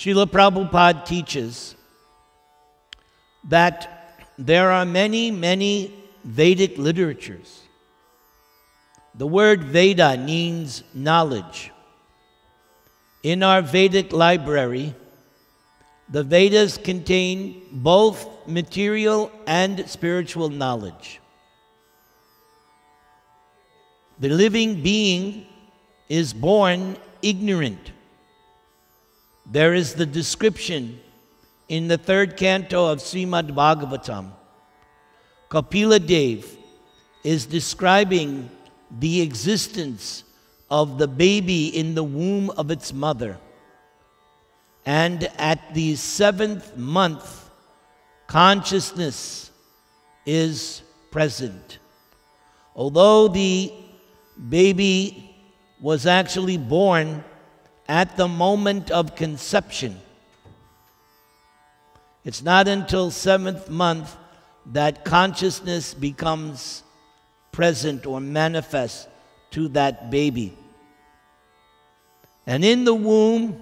Srila Prabhupada teaches that there are many Vedic literatures. The word Veda means knowledge. In our Vedic library, the Vedas contain both material and spiritual knowledge. The living being is born ignorant. There is the description in the 3rd canto of Srimad Bhagavatam. Kapila Dev is describing the existence of the baby in the womb of its mother. And at the 7th month, consciousness is present. Although the baby was actually born at the moment of conception, it's not until 7th month that consciousness becomes present or manifest to that baby. And in the womb,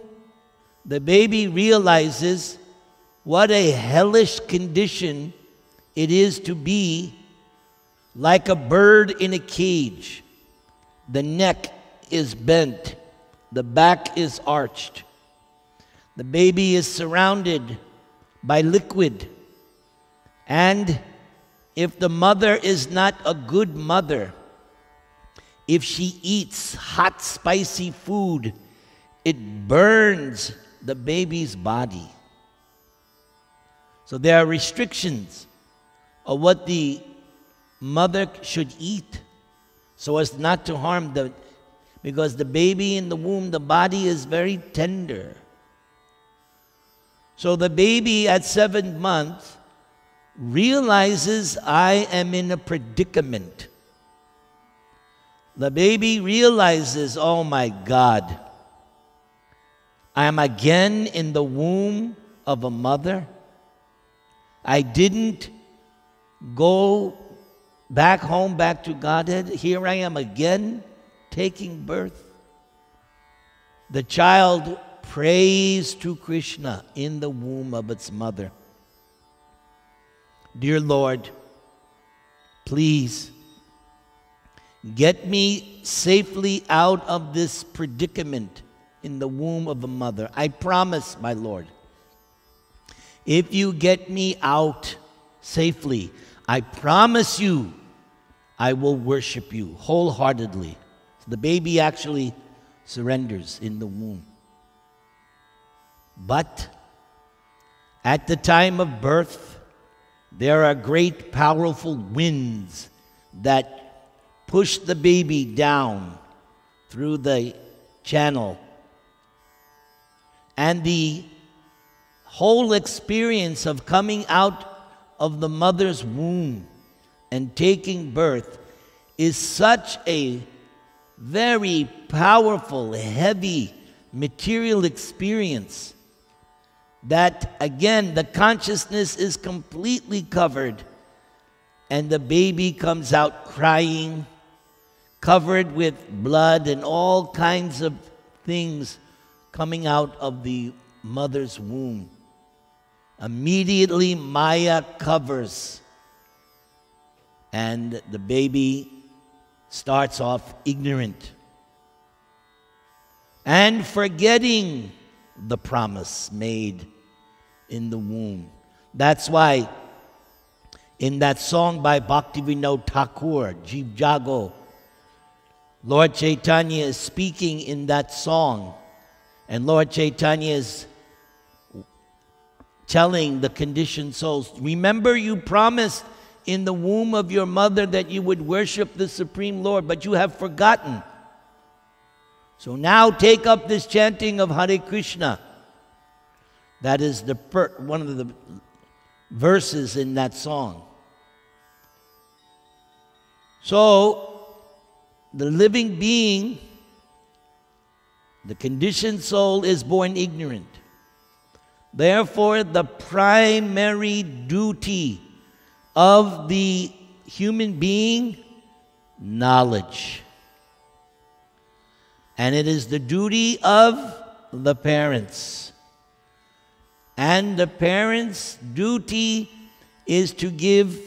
the baby realizes what a hellish condition it is to be like a bird in a cage. The neck is bent, the back is arched. The baby is surrounded by liquid. And if the mother is not a good mother, if she eats hot, spicy food, it burns the baby's body. So there are restrictions of what the mother should eat so as not to harm because the baby in the womb, the body is very tender. So the baby at 7 months realizes, I am in a predicament. The baby realizes, oh my God, I am again in the womb of a mother. I didn't go back home, back to Godhead. Here I am again, taking birth. The child prays to Krishna in the womb of its mother. Dear Lord, please get me safely out of this predicament in the womb of a mother. I promise, my Lord, if you get me out safely, I promise you I will worship you wholeheartedly. The baby actually surrenders in the womb. But at the time of birth, there are great powerful winds that push the baby down through the channel. And the whole experience of coming out of the mother's womb and taking birth is such a very powerful, heavy, material experience that, again, the consciousness is completely covered and the baby comes out crying, covered with blood and all kinds of things coming out of the mother's womb. Immediately, Maya covers, and the baby starts off ignorant and forgetting the promise made in the womb. That's why in that song by Bhaktivinoda Thakur, Jeev Jago, Lord Chaitanya is speaking in that song, and Lord Chaitanya is telling the conditioned souls, remember you promised in the womb of your mother that you would worship the Supreme Lord, but you have forgotten. So now take up this chanting of Hare Krishna. That is one of the verses in that song. So the living being, the conditioned soul, is born ignorant. Therefore, the primary duty of the human being, knowledge. And it is the duty of the parents And the parents' duty is to give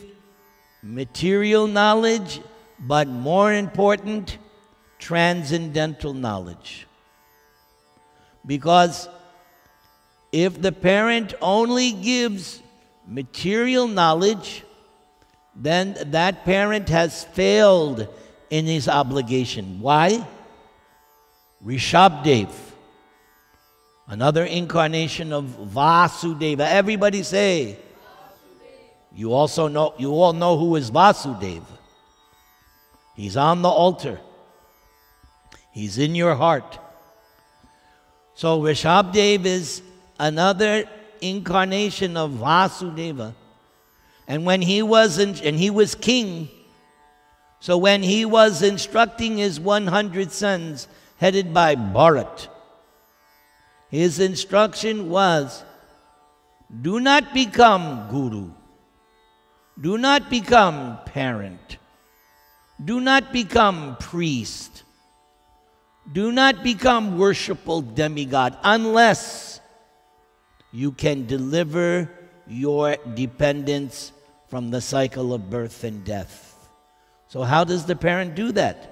material knowledge, but more important, transcendental knowledge. Because if the parent only gives material knowledge, then that parent has failed in his obligation. Why? Rishabdev, another incarnation of Vasudeva. Everybody say, you all know who is Vasudeva. He's on the altar. He's in your heart. So Rishabdev is another incarnation of Vasudeva. And when he was king, so when he was instructing his 100 sons headed by Bharat, his instruction was, do not become guru. Do not become parent. Do not become priest. Do not become worshipful demigod unless you can deliver your dependents from the cycle of birth and death. So how does the parent do that?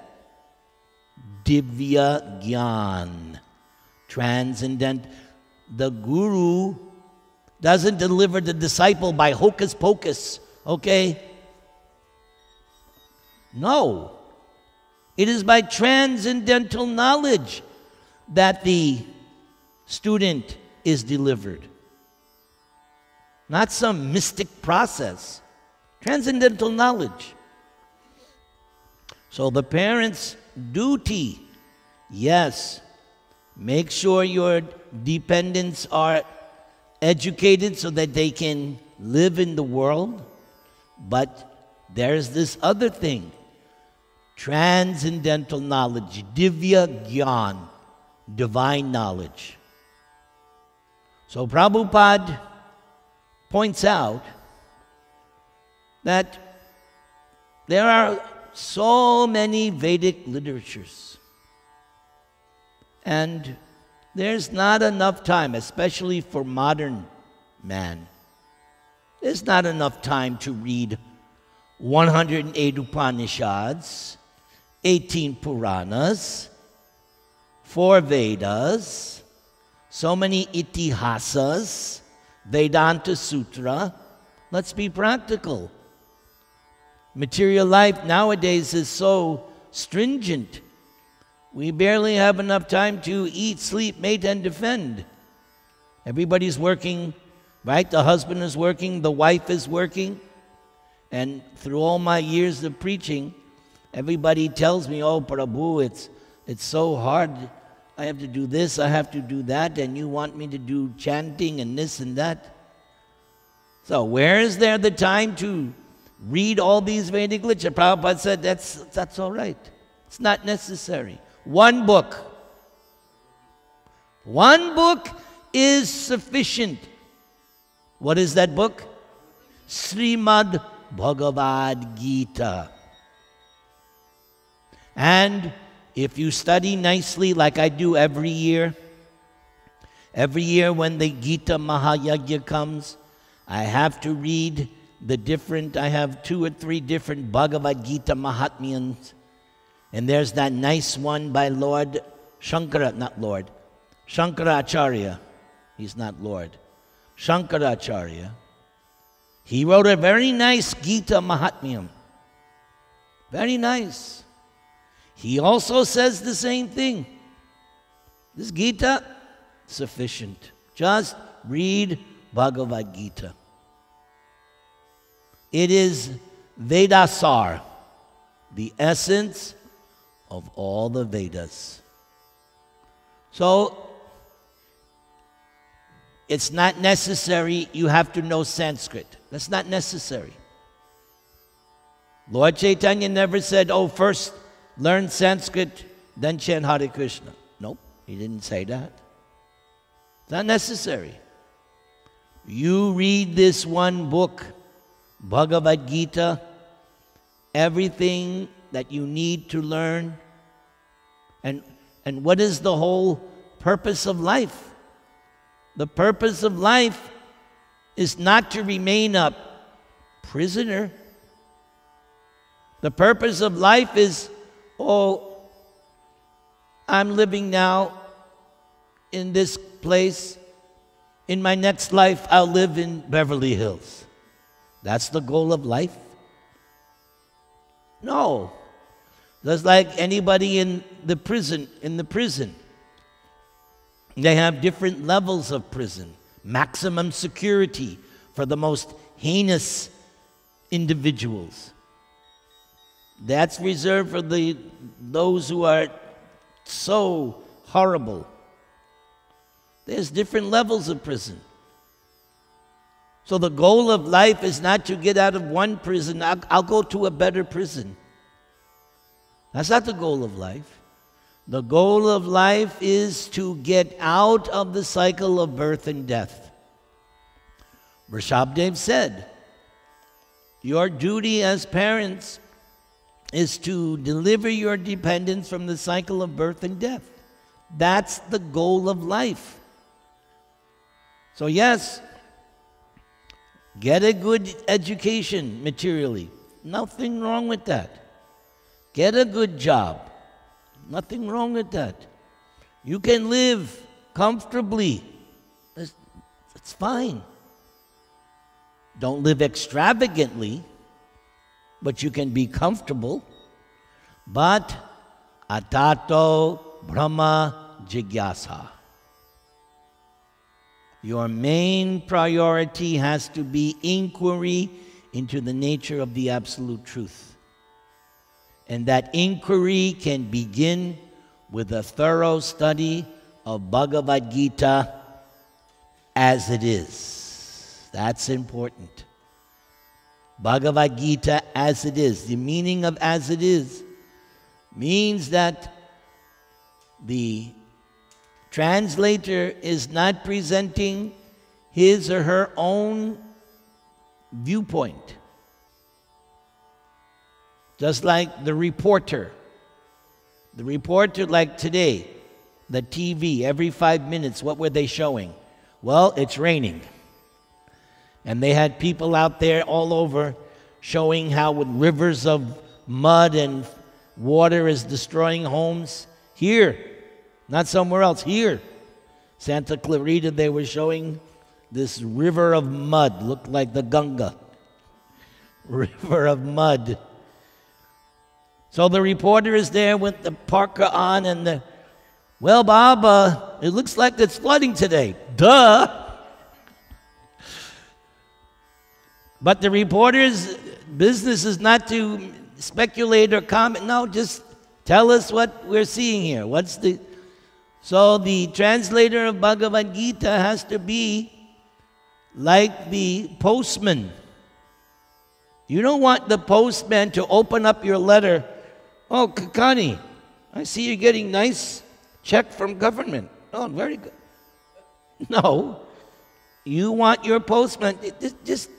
Divya Gyan, transcendent. The guru doesn't deliver the disciple by hocus pocus, okay? No. It is by transcendental knowledge that the student is delivered. Not some mystic process. Transcendental knowledge. So the parents' duty, yes, make sure your dependents are educated so that they can live in the world. But there's this other thing. Transcendental knowledge, Divya Gyan, divine knowledge. So Prabhupada points out that there are so many Vedic literatures, and there's not enough time, especially for modern man. There's not enough time to read 108 Upanishads, 18 Puranas, 4 Vedas, so many Itihasas, Vedanta Sutra. Let's be practical. Material life nowadays is so stringent. We barely have enough time to eat, sleep, mate, and defend. Everybody's working, right? The husband is working, the wife is working. And through all my years of preaching, everybody tells me, oh, Prabhu, it's so hard. I have to do this, I have to do that, and you want me to do chanting and this and that. So where is there the time to read all these Vedic literature? Prabhupada said that's all right. It's not necessary. One book is sufficient. What is that book? Srimad Bhagavad-gita. And if you study nicely, like I do every year when the Gita Mahayagya comes, I have to read I have 2 or 3 different Bhagavad-gita Mahatmyans. And there's that nice one by Lord Shankaracharya. He's not Lord. Shankaracharya. He wrote a very nice Gita Mahatmyam. Very nice. He also says the same thing. This Gita, sufficient. Just read Bhagavad-gita. It is Vedasar, the essence of all the Vedas. So, it's not necessary you have to know Sanskrit. That's not necessary. Lord Chaitanya never said, oh, first learn Sanskrit, then chant Hare Krishna. Nope, he didn't say that. It's not necessary. You read this one book, Bhagavad-gita, everything that you need to learn. And what is the whole purpose of life? The purpose of life is not to remain a prisoner. The purpose of life is, oh, I'm living now in this place. In my next life, I'll live in Beverly Hills. That's the goal of life? No. Just like anybody in the prison, they have different levels of prison. Maximum security for the most heinous individuals. That's reserved for those who are so horrible. There's different levels of prison. So the goal of life is not to get out of one prison. I'll go to a better prison. That's not the goal of life. The goal of life is to get out of the cycle of birth and death. Rishabdev said, your duty as parents is to deliver your dependents from the cycle of birth and death. That's the goal of life. So yes, get a good education materially. Nothing wrong with that. Get a good job. Nothing wrong with that. You can live comfortably. It's fine. Don't live extravagantly, but you can be comfortable. But atato brahma jigyasa. Your main priority has to be inquiry into the nature of the absolute truth. And that inquiry can begin with a thorough study of Bhagavad-gita as it is. That's important. Bhagavad-gita as it is. The meaning of as it is means that the translator is not presenting his or her own viewpoint. Just like the reporter. The reporter, like today, the TV, every 5 minutes, what were they showing? Well, it's raining. And they had people out there all over showing how with rivers of mud and water is destroying homes. Here, not somewhere else, here. Santa Clarita, they were showing this river of mud, looked like the Ganga. River of mud. So the reporter is there with the parka on and well, Bob, it looks like it's flooding today. Duh! But the reporter's business is not to speculate or comment. No, just tell us what we're seeing here. So the translator of Bhagavad-gita has to be like the postman. You don't want the postman to open up your letter. Oh, Kakani, I see you're getting nice check from government. Oh, very good. No, you want your postman, just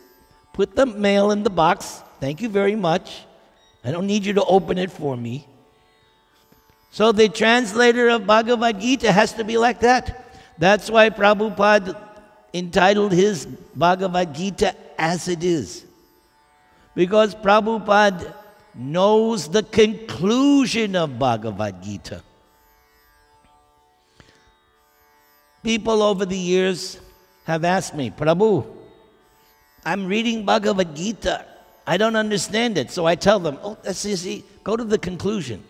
put the mail in the box. Thank you very much. I don't need you to open it for me. So the translator of Bhagavad-gita has to be like that. That's why Prabhupada entitled his Bhagavad-gita as it is. Because Prabhupada knows the conclusion of Bhagavad-gita. People over the years have asked me, Prabhu, I'm reading Bhagavad-gita. I don't understand it. So I tell them, oh, that's easy. Go to the conclusion.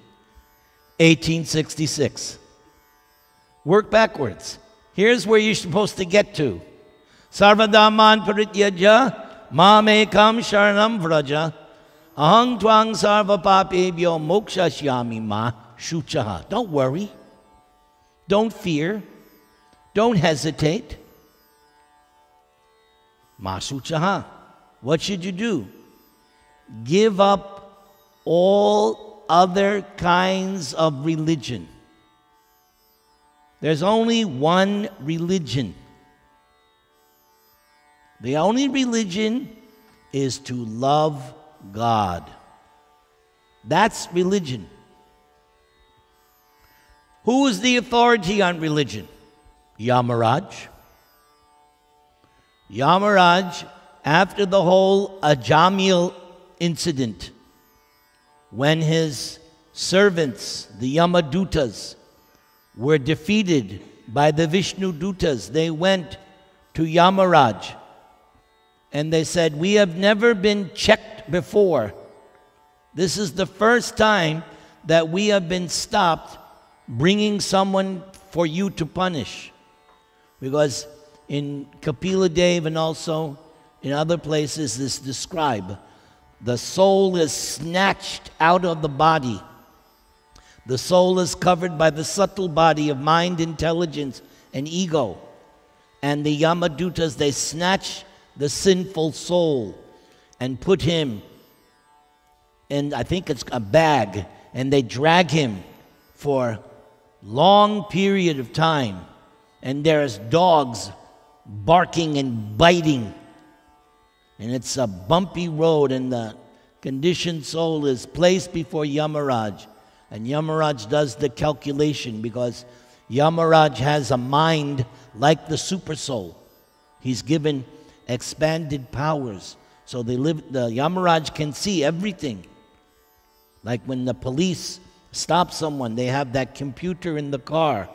1866. Work backwards. Here's where you're supposed to get to. Sarvadaman parityaja mamekam sharanam vraja ahang twang sarva papebhyo mokshashyami ma shuchaha. Don't worry. Don't fear. Don't hesitate. Ma shuchaha. What should you do? Give up all other kinds of religion. There's only one religion. The only religion is to love God. That's religion. Who is the authority on religion? Yamaraj. Yamaraj, after the whole Ajamil incident, when his servants, the Yamadutas, were defeated by the Vishnu Dutas, they went to Yamaraj and they said, "We have never been checked before. This is the first time that we have been stopped bringing someone for you to punish." Because in Kapila Dev and also in other places this describe, the soul is snatched out of the body. The soul is covered by the subtle body of mind, intelligence, and ego. And the Yamadutas, they snatch the sinful soul and put him in, I think it's a bag, and they drag him for long period of time. And there's dogs barking and biting. And it's a bumpy road, and the conditioned soul is placed before Yamaraj. And Yamaraj does the calculation, because Yamaraj has a mind like the super soul. He's given expanded powers. So the Yamaraj can see everything. Like when the police stop someone, they have that computer in the car,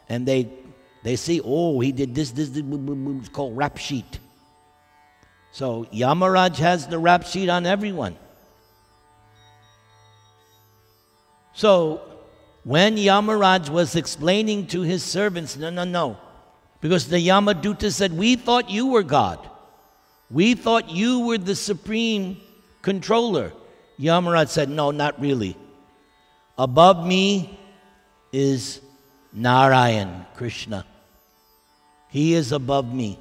and they see, oh, he did this, it's called rap sheet. So Yamaraj has the rap sheet on everyone. So when Yamaraj was explaining to his servants, no, because the Yamaduta said, "We thought you were God. We thought you were the supreme controller." Yamaraj said, "No, not really. Above me is Narayan, Krishna. He is above me."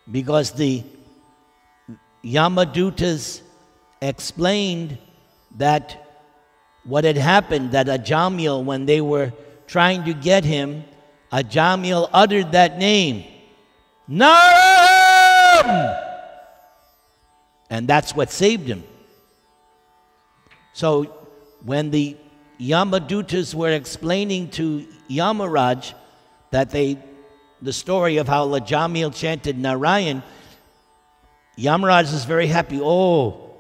Because the Yamadutas explained that what had happened, that Ajamil, when they were trying to get him, Ajamil uttered that name, Naram! And that's what saved him. So when the Yamadutas were explaining to Yamaraj that the story of how Ajamil chanted Narayan, Yamaraj is very happy. "Oh,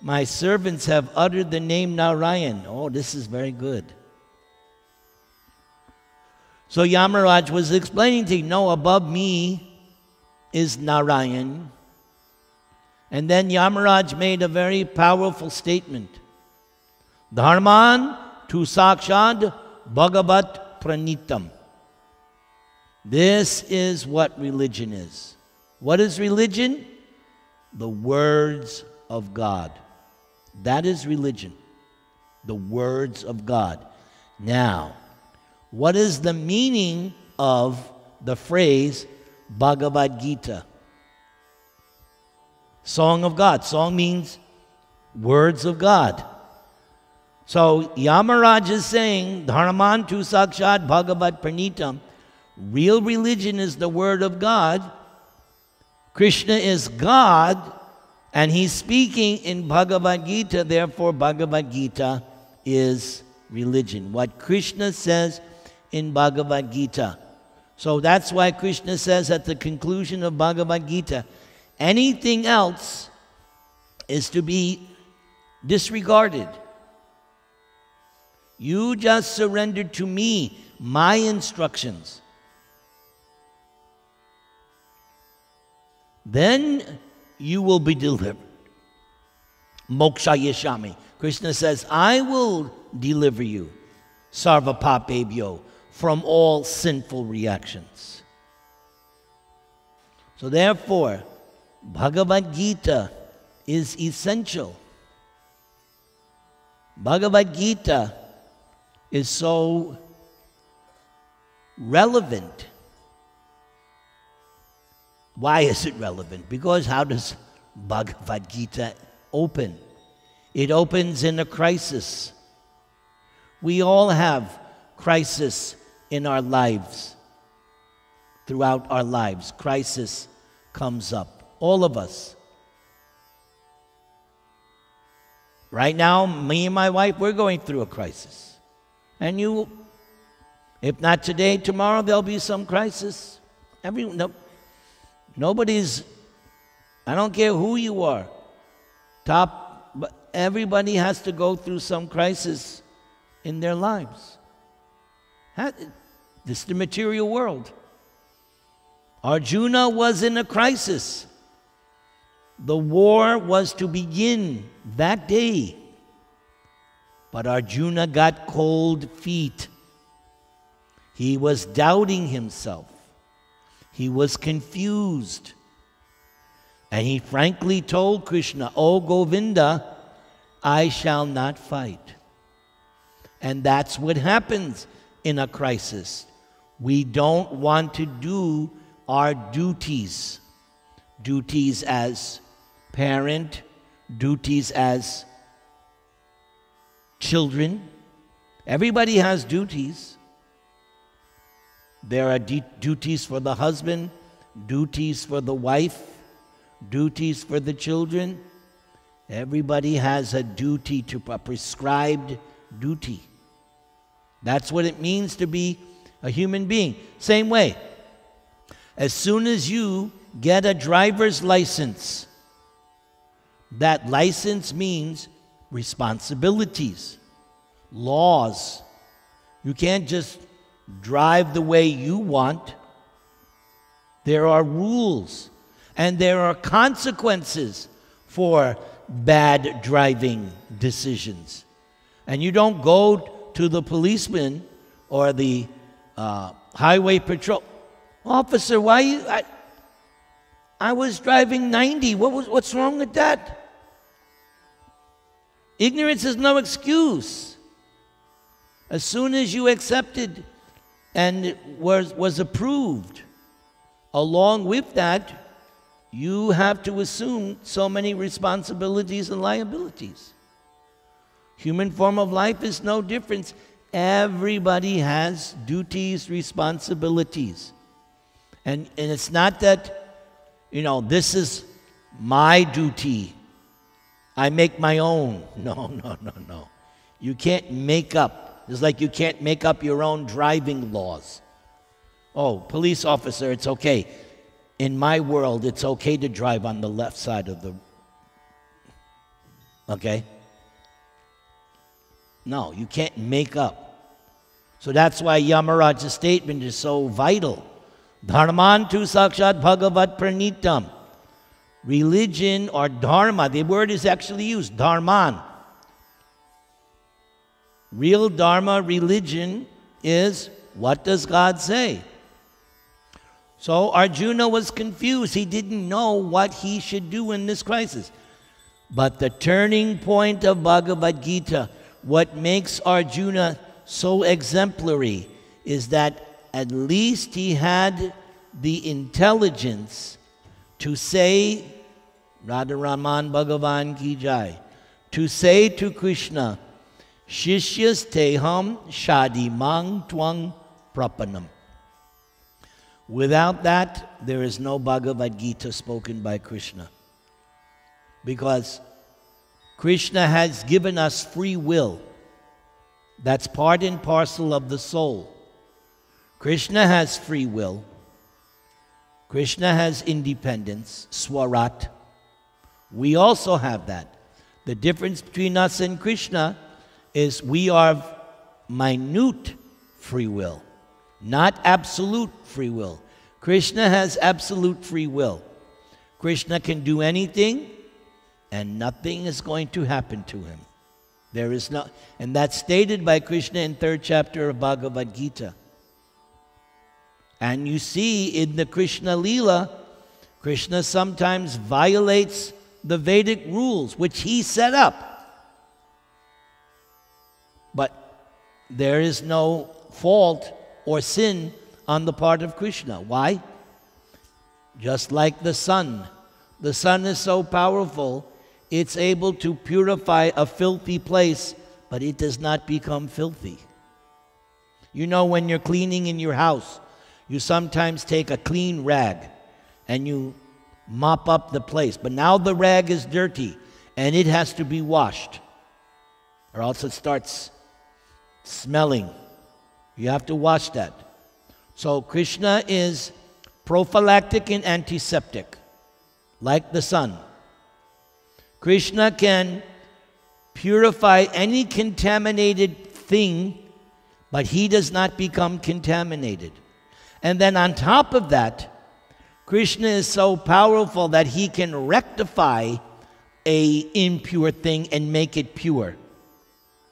my servants have uttered the name Narayan. Oh, this is very good." So Yamaraj was explaining to him, "No, above me is Narayan." And then Yamaraj made a very powerful statement. "Dharman tu sakshad bhagavat pranitam." This is what religion is. What is religion? The words of God. That is religion. The words of God. Now, what is the meaning of the phrase Bhagavad-gita? Song of God. Song means words of God. So Yamaraj is saying, Dharman tu sakshat bhagavat pranitam. Real religion is the word of God. Krishna is God, and he's speaking in Bhagavad-gita. Therefore, Bhagavad-gita is religion. What Krishna says in Bhagavad-gita. So that's why Krishna says at the conclusion of Bhagavad-gita, anything else is to be disregarded. You just surrender to me my instructions. Then you will be delivered. Moksha yeshami. Krishna says, I will deliver you, sarva papebhyo, from all sinful reactions. So therefore, Bhagavad-gita is essential. Bhagavad-gita is so relevant. Why is it relevant? Because how does Bhagavad-gita open? It opens in a crisis. We all have crisis in our lives. Throughout our lives, crisis comes up. All of us. Right now, me and my wife, we're going through a crisis. And you, if not today, tomorrow there'll be some crisis. I don't care who you are, but everybody has to go through some crisis in their lives. This is the material world. Arjuna was in a crisis. The war was to begin that day. But Arjuna got cold feet. He was doubting himself. He was confused. And he frankly told Krishna, "Oh Govinda, I shall not fight." And that's what happens in a crisis. We don't want to do our duties. Duties as parent, duties as children. Everybody has duties. There are duties for the husband, duties for the wife, duties for the children. Everybody has a duty, a prescribed duty. That's what it means to be a human being. Same way, as soon as you get a driver's license, that license means responsibilities, laws. You can't just drive the way you want. There are rules, and there are consequences for bad driving decisions. And you don't go to the policeman or the highway patrol, "Officer, why you? I was driving 90. What's wrong with that?" Ignorance is no excuse. As soon as you accepted and it was approved, along with that, you have to assume so many responsibilities and liabilities. Human form of life is no different. Everybody has duties, responsibilities. And it's not that, this is my duty. I make my own. No. You can't make up. It's like you can't make up your own driving laws. Oh, police officer, it's okay. In my world, it's okay to drive on the left side of the... Okay? No, you can't make up. So that's why Yamaraj's statement is so vital. Dharman tu sakshat bhagavat pranitam. Religion or dharma, the word is actually used, dharman. Real dharma, religion, is what does God say? So Arjuna was confused. He didn't know what he should do in this crisis. But the turning point of Bhagavad-gita, what makes Arjuna so exemplary, is that at least he had the intelligence to say, Radharaman Bhagavan ki jai, to say to Krishna, Shishyas teham shadimang twang prapanam. Without that, there is no Bhagavad-gita spoken by Krishna. Because Krishna has given us free will. That's part and parcel of the soul. Krishna has free will. Krishna has independence, swarat. We also have that. The difference between us and Krishna is we are minute free will, not absolute free will. Krishna has absolute free will. Krishna can do anything, and nothing is going to happen to him. There is no, and that's stated by Krishna in 3rd chapter of Bhagavad-gita. And you see in the Krishna Leela, Krishna sometimes violates the Vedic rules, which he set up. But there is no fault or sin on the part of Krishna. Why? Just like the sun. The sun is so powerful, it's able to purify a filthy place, but it does not become filthy. You know, when you're cleaning in your house, you sometimes take a clean rag and you mop up the place. But now the rag is dirty and it has to be washed, or else it starts smelling. You have to wash that. So Krishna is prophylactic and antiseptic, like the sun. Krishna can purify any contaminated thing, but he does not become contaminated. And then on top of that, Krishna is so powerful that he can rectify a impure thing and make it pure.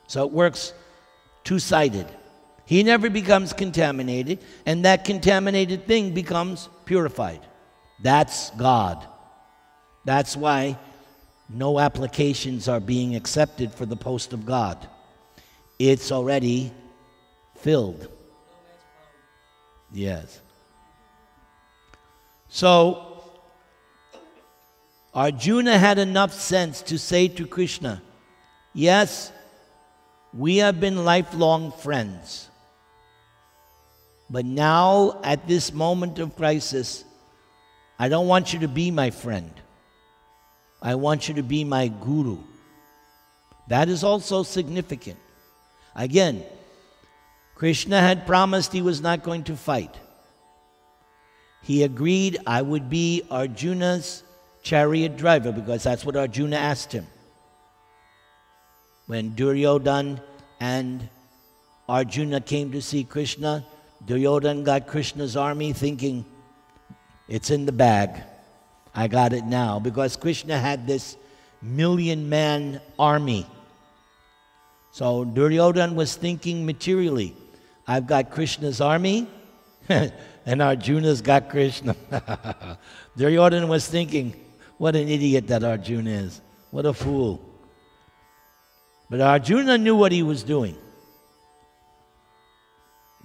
So it works two-sided. He never becomes contaminated, and that contaminated thing becomes purified. That's God. That's why no applications are being accepted for the post of God. It's already filled. Yes. So, Arjuna had enough sense to say to Krishna, yes, we have been lifelong friends. But now, at this moment of crisis, I don't want you to be my friend. I want you to be my guru. That is also significant. Again, Krishna had promised he was not going to fight. He agreed I would be Arjuna's chariot driver, because that's what Arjuna asked him. When Duryodhana and Arjuna came to see Krishna, Duryodhana got Krishna's army thinking, it's in the bag. I got it now. Because Krishna had this 1,000,000-man army. So Duryodhana was thinking materially, I've got Krishna's army, and Arjuna's got Krishna. Duryodhana was thinking, what an idiot that Arjuna is. What a fool. But Arjuna knew what he was doing.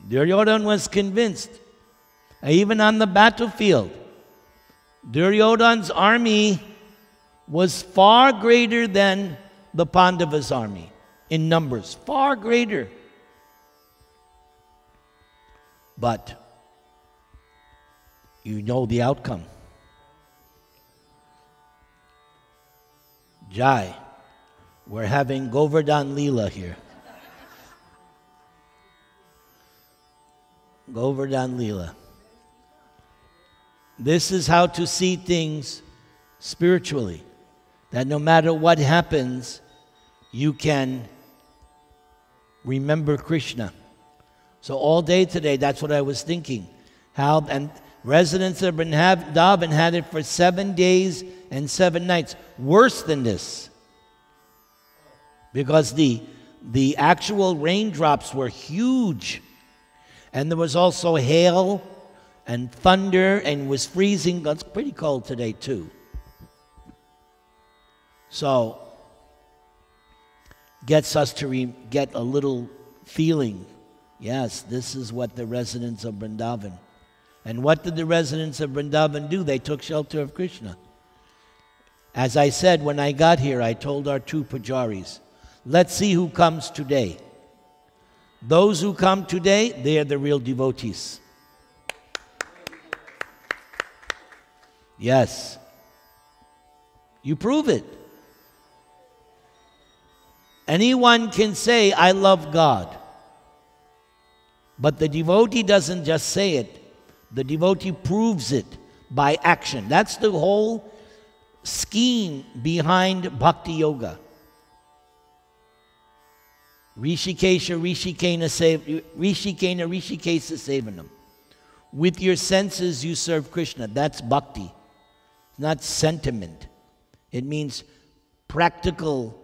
Duryodhana was convinced. Even on the battlefield, Duryodhana's army was far greater than the Pandavas' army in numbers, far greater. But you know the outcome. Jai, we're having Govardhan Leela here. Govardhan Leela. This is how to see things spiritually. That no matter what happens, you can remember Krishna. So all day today, that's what I was thinking. How, and residents of Vrindavan had it for 7 days and 7 nights. Worse than this. Because the actual raindrops were huge. And there was also hail and thunder, and it was freezing. It's pretty cold today too. So, gets us to get a little feeling. Yes, this is what the residents of Vrindavan. And what did the residents of Vrindavan do? They took shelter of Krishna. As I said, when I got here, I told our 2 pujaris, let's see who comes today. Those who come today, they are the real devotees. Yes. You prove it. Anyone can say, I love God. But the devotee doesn't just say it. The devotee proves it by action. That's the whole scheme behind Bhakti Yoga. Rishikesha Sevanam. With your senses you serve Krishna. That's bhakti. It's not sentiment. It means practical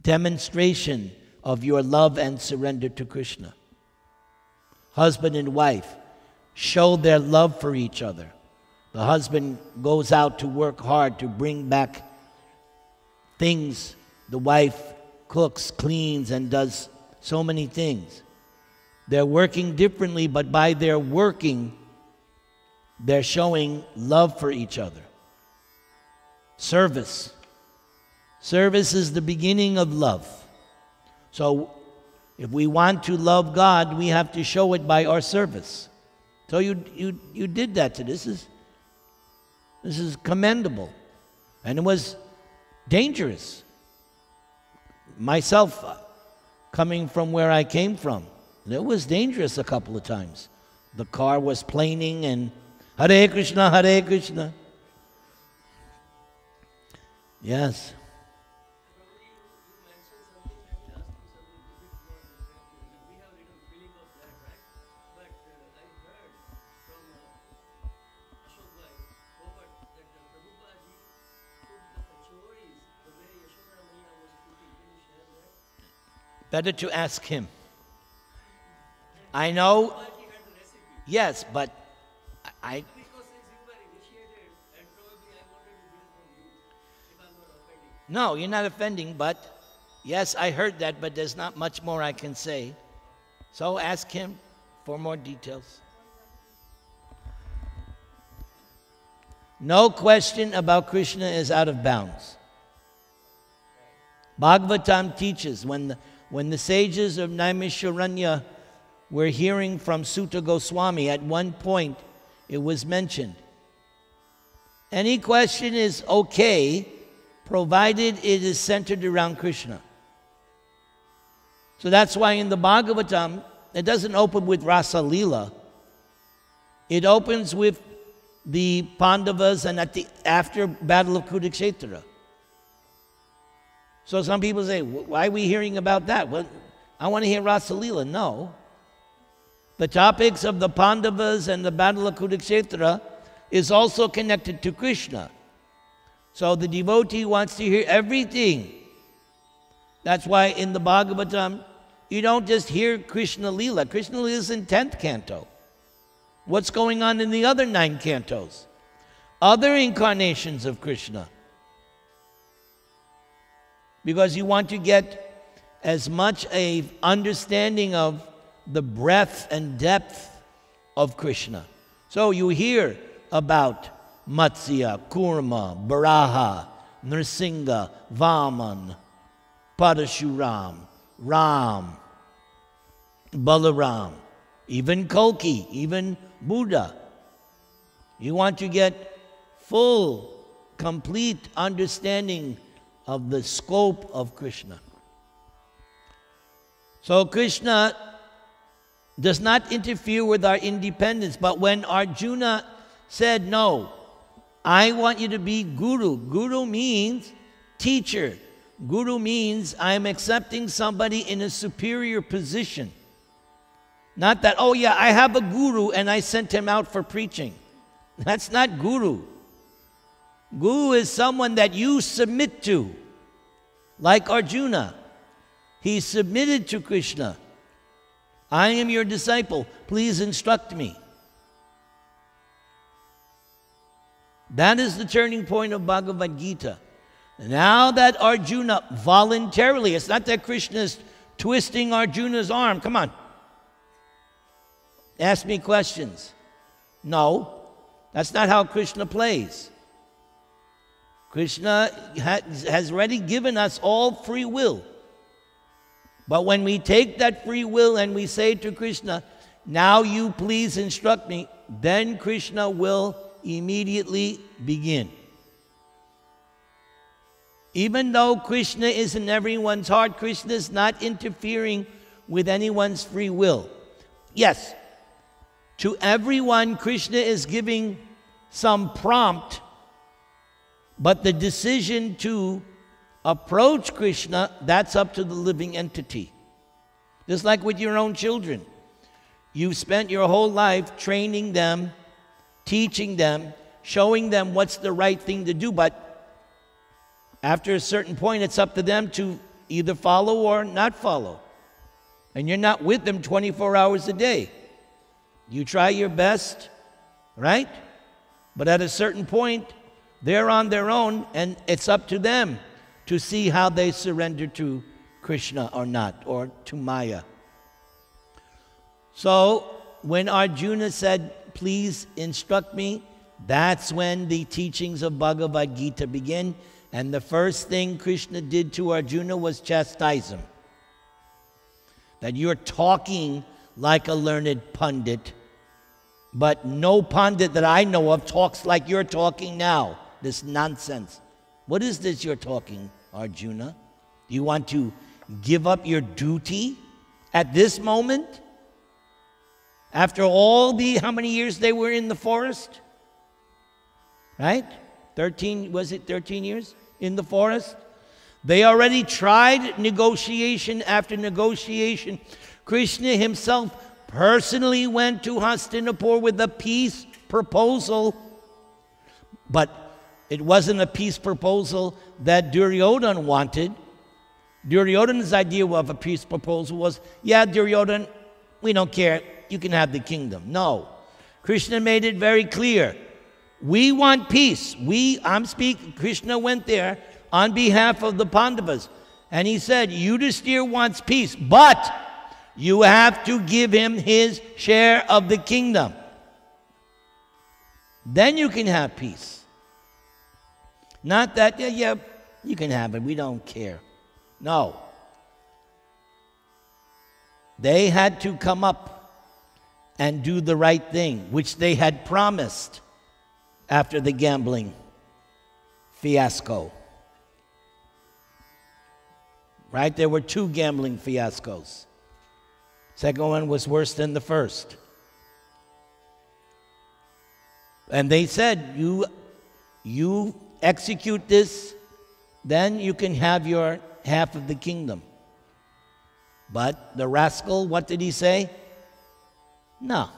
demonstration of your love and surrender to Krishna. Husband and wife show their love for each other. The husband goes out to work hard to bring back things. The wife cooks, cleans, and does so many things. They're working differently, but by their working, they're showing love for each other. Service. Service is the beginning of love. So, if we want to love God, we have to show it by our service. So you did that today. This is commendable. And it was dangerous. Myself, coming from where I came from, it was dangerous a couple of times. The car was planing, and Hare Krishna, Hare Krishna. Yes. Better to ask him. I know. Yes, but I. No, you're not offending, but yes, I heard that, but there's not much more I can say. So ask him for more details. No question about Krishna is out of bounds. Bhagavatam teaches when the sages of Naimisharanya were hearing from Sutta Goswami, at one point it was mentioned. Any question is okay, provided it is centered around Krishna. So that's why in the Bhagavatam, it doesn't open with Rasa Lila. It opens with the Pandavas and after Battle of Kurukshetra. So some people say, why are we hearing about that? Well, I want to hear Rasa Lila. No. The topics of the Pandavas and the Battle of Kurukshetra is also connected to Krishna. So the devotee wants to hear everything. That's why in the Bhagavatam, you don't just hear Krishna Lila. Krishna Lila is in 10th canto. What's going on in the other 9 cantos? Other incarnations of Krishna. Because you want to get as much a understanding of the breadth and depth of Krishna. So you hear about Matsya, Kurma, Baraha, Nrsimha, Vaman, Parashuram, Ram, Balaram, even Kalki, even Buddha. You want to get full, complete understanding of the scope of Krishna. So Krishna does not interfere with our independence, but when Arjuna said, no, I want you to be guru. Guru means teacher. Guru means I'm accepting somebody in a superior position. Not that, oh yeah, I have a guru and I sent him out for preaching. That's not guru. Guru is someone that you submit to. Like Arjuna. He submitted to Krishna. I am your disciple. Please instruct me. That is the turning point of Bhagavad-gita. Now that Arjuna voluntarily, it's not that Krishna is twisting Arjuna's arm. Come on. Ask me questions. No, that's not how Krishna plays. Krishna has already given us all free will. But when we take that free will and we say to Krishna, now you please instruct me, then Krishna will immediately begin. Even though Krishna is in everyone's heart, Krishna is not interfering with anyone's free will. Yes, to everyone, Krishna is giving some prompt, but the decision to approach Krishna, that's up to the living entity. Just like with your own children. You've spent your whole life training them, teaching them, showing them what's the right thing to do, but after a certain point, it's up to them to either follow or not follow. And you're not with them 24 hours a day. You try your best, right? But at a certain point, they're on their own, and it's up to them to see how they surrender to Krishna or not, or to Maya. So, when Arjuna said, please instruct me, that's when the teachings of Bhagavad-gita begin. And the first thing Krishna did to Arjuna was chastise him. That you're talking like a learned pundit, but no pundit that I know of talks like you're talking now. This nonsense. What is this you're talking, Arjuna? Do you want to give up your duty at this moment? After all how many years they were in the forest? right? 13, was it 13 years in the forest? They already tried negotiation after negotiation. Krishna himself personally went to Hastinapur with a peace proposal. But it wasn't a peace proposal that Duryodhana wanted. Duryodhana's idea of a peace proposal was, yeah, Duryodhana, we don't care. You can have the kingdom. No. Krishna made it very clear. We want peace. Krishna went there on behalf of the Pandavas. And he said, Yudhisthira wants peace, but you have to give him his share of the kingdom. Then you can have peace. Not that, yeah, you can have it, we don't care. No. They had to come up and do the right thing, which they had promised after the gambling fiasco. Right? There were 2 gambling fiascos. Second one was worse than the first. And they said, you execute this, then you can have your half of the kingdom. But the rascal, what did he say? No.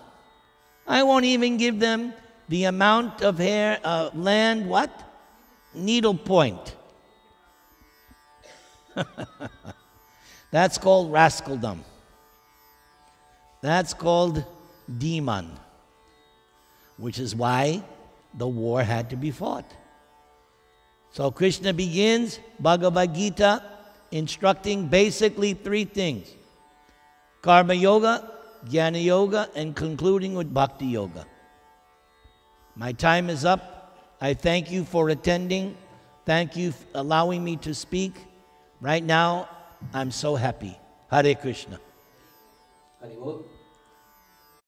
I won't even give them the amount of land, what? Needle point. That's called rascaldom. That's called demon, which is why the war had to be fought. So Krishna begins Bhagavad-gita instructing basically 3 things: Karma Yoga, Jnana Yoga, and concluding with Bhakti Yoga. My time is up. I thank you for attending. Thank you for allowing me to speak. Right now, I'm so happy. Hare Krishna. Hari Bol.